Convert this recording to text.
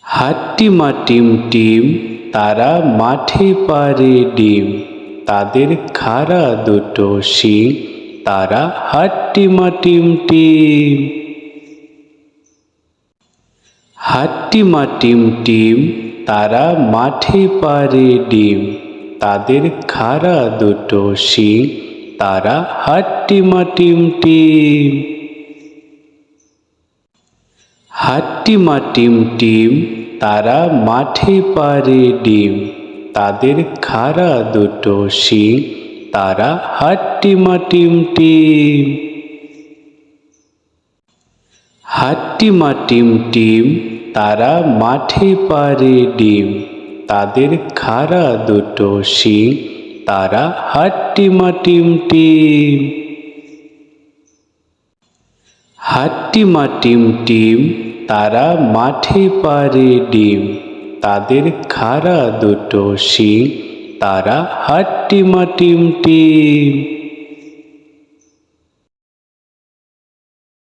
হাট্টিমা team team, তারা মাঠে পাড়ে ডিম। তাদের খাড়া দুটো শিং, তারা হাট্টিমা টিম টিম। হাট্টিমা টিম টিম, তারা মাঠে পাড়ে ডিম। তাদের খাড়া দুটো শিং, তারা হাট্টিমা টিম টিম। হাট্টিমা টিম টিম, তারা মাঠে পাড়ে ডিম। তাদের খাড়া দুটো শিং, তারা হাট্টিমা টিম টিম। হাট্টিমা টিম টিম, তারা মাঠে পাড়ে ডিম। তাদের খাড়া দুটো শিং, তারা হাট্টিমা টিম টিম। হাট্টিমা টিম টিম, তারা মাঠে পাড়ে ডিম। তাদের খাড়া দুটো শিং, তারা হাট্টিমা টিম টিম।